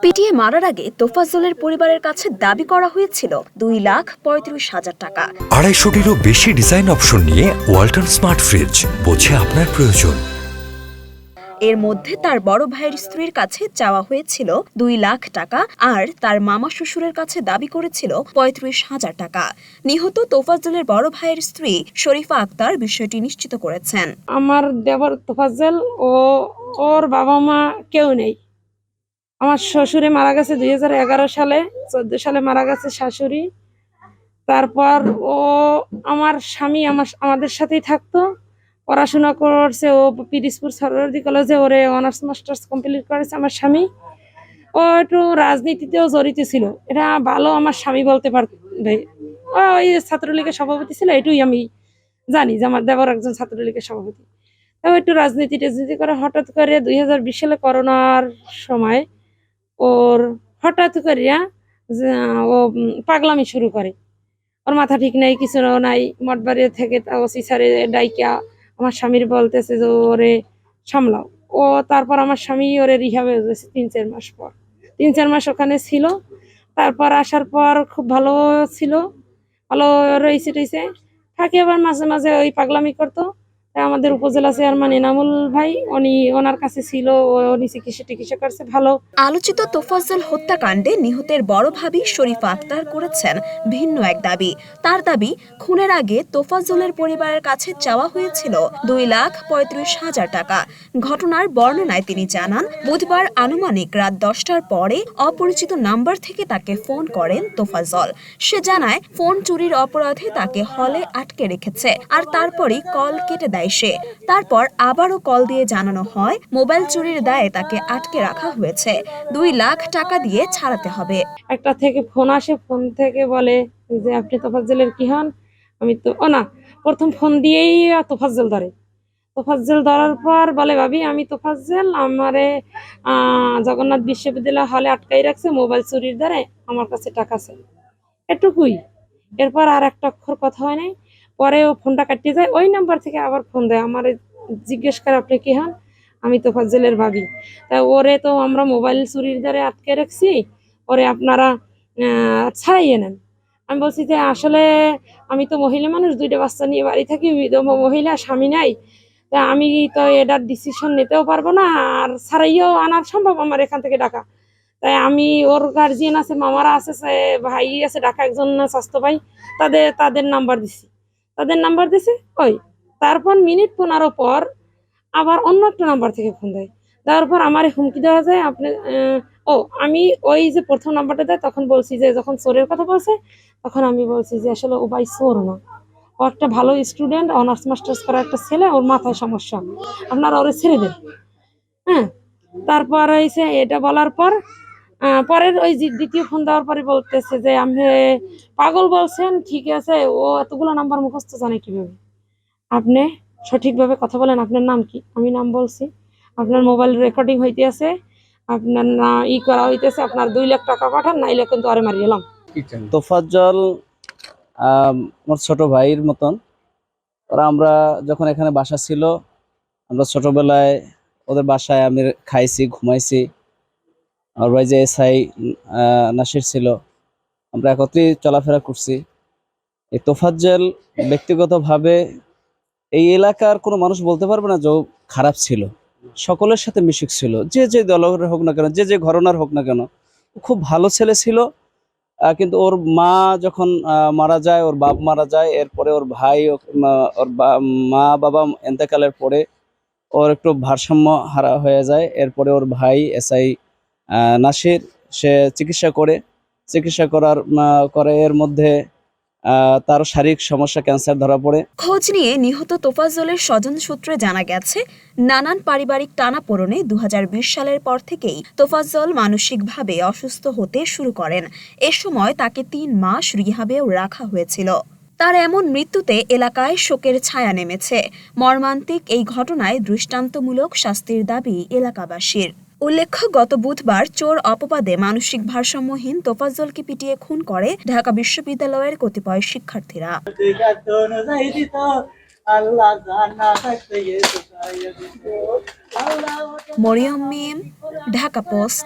পিটিয়ে মারার আগে তোফাজ্জলের পরিবারের কাছে দাবি করা হয়েছিল 2,35,000 টাকা। 250টিরও বেশি ডিজাইন অপশন নিয়ে ওয়ালটন স্মার্ট ফ্রিজ, বোঝে আপনার প্রয়োজন। এর মধ্যে তার বড় ভাইয়ের স্ত্রীর কাছে চাওয়া হয়েছিল 2 লাখ টাকা, আর তার মামা শ্বশুরের কাছে দাবি করেছিল 35,000 টাকা। নিহত তোফাজ্জলের বড় ভাইয়ের স্ত্রী শরীফা আক্তার বিষয়টি নিশ্চিত করেছেন। আমার দেবর তোফাজ্জল ও ওর বাবা মা কেউ নেই। আমার শ্বশুরে মারা গেছে 2011 সালে, 14 সালে মারা গেছে শাশুড়ি। তারপর ও আমার স্বামী আমাদের সাথেই থাকতো, পড়াশোনা করছে। ও পিরিজপুর সরোয়ার্দী কলেজে ওরে অনার্স মাস্টার্স কমপ্লিট করেছে আমার স্বামী। ও একটু রাজনীতিতেও জড়িত ছিল, এটা ভালো আমার স্বামী বলতে পারবে। ওই ছাত্রলীগের সভাপতি ছিল, এটুই আমি জানি যে আমার দেবর একজন ছাত্রলীগের সভাপতি। তাও একটু রাজনীতি করে হঠাৎ করে 2020 সালে করোনার সময় ওর হঠাৎ করিয়া ও পাগলামি শুরু করে। ওর মাথা ঠিক নাই, কিছু নাই। মঠবাড়ি থেকে ওসি স্যারে ডাইকা আমার স্বামীর বলতেছে যে ওরে সামলাও। ও তারপর আমার স্বামী ওরে রিহাবে গেছে 3-4 মাস পর। 3-4 মাস ওখানে ছিল। তারপর আসার পর খুব ভালো ছিল, ভালো রয়েছে থাকে। আবার মাঝে মাঝে ওই পাগলামি করতো। আমাদের উপজেলা চেয়ারম্যান এনামুল ভাই, উনি ওনার কাছে ছিল, উনি চিকিৎসা করছে ভালো। আলোচিত তোফাজ্জল হত্যাকাণ্ডে নিহতের বড় ভাবি শরীফা আক্তার করেছেন ভিন্ন এক দাবি। তার দাবি, খুনের আগে তোফাজ্জলের পরিবারের কাছে চাওয়া হয়েছিল 2,35,000 টাকা। ঘটনার বর্ণনায় তিনি জানান, বুধবার আনুমানিক রাত 10টার পরে অপরিচিত নাম্বার থেকে তাকে ফোন করেন তোফাজ্জল। সে জানায় ফোন চুরির অপরাধে তাকে হলে আটকে রেখেছে, আর তারপরই কল কেটে দেয় সে। তারপর আবারও কল দিয়ে জানানো হয় মোবাইল চুরির দায়ে তাকে আটকে রাখা হয়েছে, 2 লাখ টাকা দিয়ে ছাড়াতে হবে। একটা থেকে ফোন আসে, ফোন থেকে বলে যে আপনি তোফাজ্জলের কি হন? আমি তো না, প্রথম ফোন দিয়েই তোফাজ্জল ধরে। তোফাজ্জল ধরার পর বলে, ভাবি আমি তোফাজ্জল, আমারে জগন্নাথ বিশ্ববিদ্যালয় হলে আটকাই রাখছে মোবাইল চুরির দ্বারা, আমার কাছে টাকা আছে। এটুকুই। এরপর আর একটা অক্ষর কথা হয় নাই। পরে ও ফোনটা কাটিয়ে যায়, ওই নাম্বার থেকে আবার ফোন দেয়, আমার জিজ্ঞেস করে আপনি কি হন? আমি তোফাজ্জলের ভাবি। তা ওরে তো আমরা মোবাইল চুরির দ্বারা আটকে রাখছি, ওরে আপনারা ছাড়াইয়ে নেন। আমি বলছি যে আসলে আমি তো মহিলা মানুষ, 2টা বাচ্চা নিয়ে বাড়ি থাকি, মহিলা, স্বামী নাই। তা আমি তো এটার ডিসিশন নিতেও পারবো না, আর ছাড়াইয়েও আনার সম্ভব আমার এখান থেকে ঢাকা। তাই আমি ওর গার্জিয়ান আছে, মামারা আছে, ভাই আছে ঢাকা, একজন স্বাস্থ্য ভাই, তাদের নাম্বার দিছি। ওই তারপর মিনিট 15 পর আবার অন্য একটা নাম্বার থেকে ফোন দেয়। দেওয়ার পর আমার হুমকি দেওয়া যায়, আপনি আমি ওই যে প্রথম নাম্বারটা দেয় তখন বলছি যে, যখন চোরের কথা বলছে তখন আমি বলছি যে আসলে ও ভাই চোর না, ও একটা ভালো স্টুডেন্ট, অনার্স মাস্টার্স করা একটা ছেলে, ওর মাথায় সমস্যা, আপনারা ওরে ছেড়ে দেন। হ্যাঁ, তারপর হয়েছে এটা বলার পর পরের ওই দ্বিতীয় ফোন দেওয়ার পরে বলতেছে যে আপনি পাগল বলছেন, ঠিক আছে, ও এতগুলো নাম্বার মুখস্থ জানে কিভাবে? আপনি সঠিকভাবে কথা বলেন, আপনার নাম কি? আমি নাম বলছি। আপনার মোবাইল রেকর্ডিং হইতে আছে, আপনার করা হইতেছে, আপনার 2 লাখ টাকা পাঠান, নাইলে কিন্তু আরে মারি এলাম। তোফাজ্জল আমার ছোট ভাইয়ের মতন। ওরা আমরা যখন এখানে বাসা ছিল, আমরা ছোটবেলায় ওদের বাসায় আমি খাইছি, ঘুমাইছি। আমার ভাই যে এসআই নাসির ছিল, আমরা একত্রেই চলাফেরা করছি। এই তোফাজ্জল ব্যক্তিগতভাবে এই এলাকার কোনো মানুষ বলতে পারবে না যে ও খারাপ ছিল। সকলের সাথে মিশুক ছিল, যে দলের হোক না কেন, যে ঘরানার হোক না কেন, খুব ভালো ছেলে ছিল। কিন্তু ওর মা যখন মারা যায়, ওর বাপ মারা যায়, এরপরে ওর ভাই ওর মা বাবা এন্তেকালের পরে ওর একটু ভারসাম্য হারা হয়ে যায়। এরপরে ওর ভাই এসআই নাসির, সে চিকিৎসা করে এর মধ্যে তার শারীরিক সমস্যা, ক্যান্সার ধরা পড়ে। খোঁজ নিয়ে নিহত তোফাজ্জলের স্বজন সূত্রে জানা গেছে, নানান পারিবারিক টানাপোড়েনে 2020 সালের পর থেকেই তোফাজ্জল মানসিকভাবে অসুস্থ হতে শুরু করেন। এ সময় তাকে 3 মাস রিহাবেও রাখা হয়েছিল। তার এমন মৃত্যুতে এলাকায় শোকের ছায়া নেমেছে। মর্মান্তিক এই ঘটনায় দৃষ্টান্তমূলক শাস্তির দাবি এলাকাবাসীর। উল্লেখ্য, গত বুধবার চোর অপবাদে মানসিক ভারসাম্যহীন তোফাজ্জলকে পিটিয়ে খুন করে ঢাকা বিশ্ববিদ্যালয়ের কতিপয় শিক্ষার্থীরা। মরিয়ম মিম, ঢাকা পোস্ট।